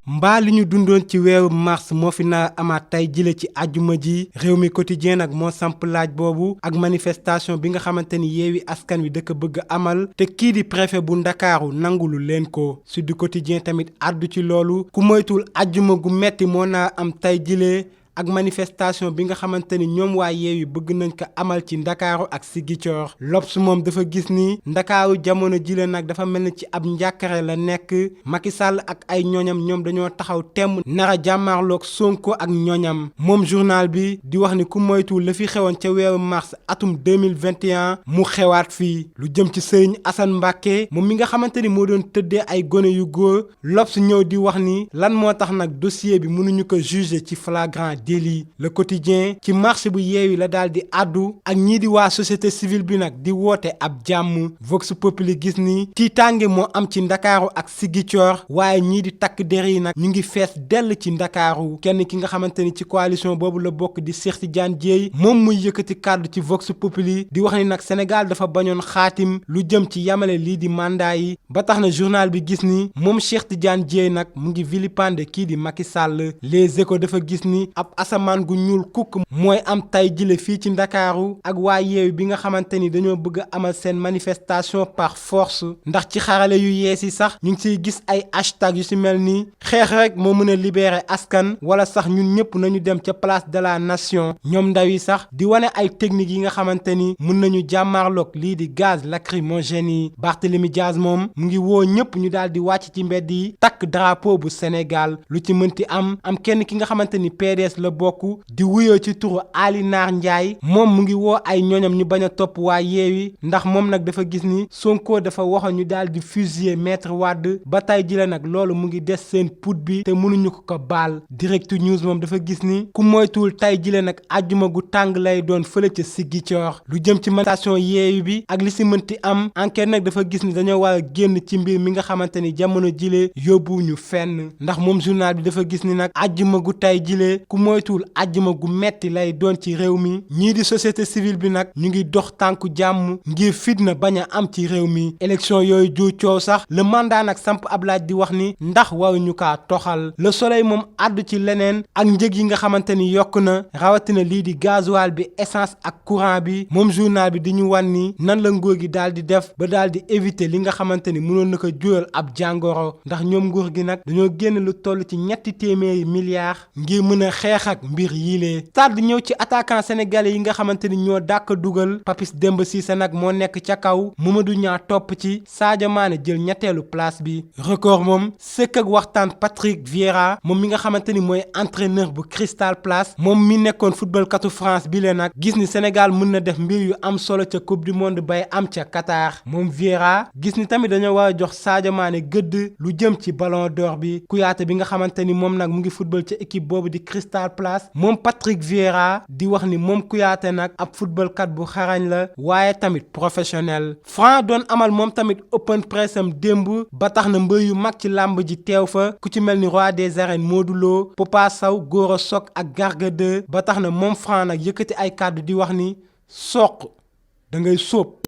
mbaa li ñu dundoon ci weeru mars moo fi na amaat tey jile ci àjjuma ji réew mi quotidien nag moo samp laaj boobu ak manifestation bi nga xamante ni yeewi askan wi dëkk bëgg amal te kii di préfet bu ndakaaru nangulu leen ko Sud Quotidien tamit àddu ci loolu ku moytul àjjuma gu metti moo naa am tey jile ak manifestation bi nga xamante ni ñoom waa Yewwi bëgg nañ ko amal ci ndakaaru ak Ziguinchor L'Obs moom dafa gis ni ndakaaru jamono jile nag dafa mel ni ci ab njàkkare la nekk Macky Sall ak ay ñoñam ñoom dañoo taxaw temm nara jàmmaarloog Sonko ak ñoñam moom journal bi di wax ni ku moytu la fi xewoon ca weeru mars atum 2021 mu xewaat fii lu jëm ci Serigne Assane Mbacké moom mi nga xamante ni moo doon tëddee ay gone yu góor L'Obs ñëw di wax ni lan moo tax nag dossier bi mënuñu ko juger ci flagrant délit Le Quotidien ci marche bu Yewwi la daal di àddu ak ñii di waa société civile bi nag di woote ab jàmm Vox Populi gis ni tiitaange moo am ci ndakaaru ak Ziguinchor waaye ñii di takk der yi nag ñu ngi fees dell ci ndakaaru kenn ki nga xamante ni ci coalition boobu la bokk di Cheikh Tidiane Dièye moom muy yëkkati kàddu ci Vox Populi di wax ni nag Sénégal dafa bañoon xaatim lu jëm ci yamale lii di mandat yi ba tax na journal bi gis ni moom Cheikh Tidiane Dièye nag mu ngi vilipande kii di Macky Sall Les Échos dafa gis ni ab asamaan gu ñuul kukk mooy am tay jile fii ci ndakaaru ak waa Yewwi bi nga xamante ni dañoo bëgg a amal seen manifestation par force ndax ci xarale yu yees yi sax ñu ngi siy gis ay hashtag yu si mel ni xeex rek moo mën a libérer askan wala sax ñun ñëpp nañu dem ca place de la nation ñoom ndaw yi sax di wane ay techniques yi nga xamante ni mën nañu jàmmaarloog lii di gaz lacrymogène yi Barthélémy Diaz moom mu ngi woo ñëpp ñu daal di wàcc ci mbedd yi takk drapeau bu Sénégal lu ci mënti am kenn ki nga xamante ni PDS la bokk di wuyoo ci turu Ali Nar Ndiaye moom mu ngi woo ay ñoñam ñu bañ a topp waa Yewwi ndax moom nag dafa gis ni Sonko dafa waxoon ñu daal di fusiller Maître Wade ba tey jile nag loolu mu ngi des seen put bi te mënuñu ko baal Direct News moom dafa gis ni ku moytuwul tey jile nag àjjuma gu tàng lay doon fële ca Ziguinchor lu jëm ci manifestation Yewwi bi ak li si mënti am enquête nag dafa gis ni dañoo war a génn ci mbir mi nga xamante ni jamono jile yóbbuwuñu fenn ndax moom journal bi dafa gis ni nag àjjuma gu tey jile ku moytuwul àjjuma gu metti lay doon ci réew mi ñii di société civile bi nag ñu ngi dox tànku jàmm ngir fitna bañ a am ci réew mi élection yooyu ju coow sax le mandat nag samp ab laaj di wax ni ndax waruñu kaa toxal Le Soleil moom àddu ci leneen ak njëg yi nga xamante ni yokk na rawatina lii di gasoil bi essence ak courant bi moom journal bi di ñu wan ni nan la nguur gi daal di def ba daal di éviter li nga xamante ni mënoon na ko jural ab jàngoro ndax ñoom nguur gi nag dañoo génn lu toll ci 300 milliards ngir mën a xeex ak mbir yiile Stade ñëw ci attaquant sénégalais yi nga xamante ni ñoo dàkk dugal Papis Demba Cissé nag moo nekk ca kaw Mamadou Niang topp ci Sadio Mané jël ñetteelu place bi Record moom sëkk ak waxtaan Patrick Vieira moom mi nga xamante ni mooy entraîneur bu Crystal Palace moom mi nekkoon football katu France bi leen nag gis ni Sénégal mën na def mbir yu am solo ca coupe du monde bay am ca Qatar moom Vieira gis ni tamit dañoo war a jox Sadio Mané gëdd lu jëm ci ballon d'or bi Kouyaté bi nga xamante ni moom nag mu ngi football ca équipe boobu di Crystal Palace moom Patrick Vieira di wax ni moom Kouyaté nag ab footballkat bu xarañ la waaye tamit professionnel Franc doon amal moom tamit open press am démb ba tax na mbër yu mag ci làmb ji teew fa ku ci mel ni roi des arènes Modou Lo Papa Sow Gora Sock ak Garga 2 ba tax na moom Franc nag yëkkati ay kàddu di wax ni Sokh da ngay sóob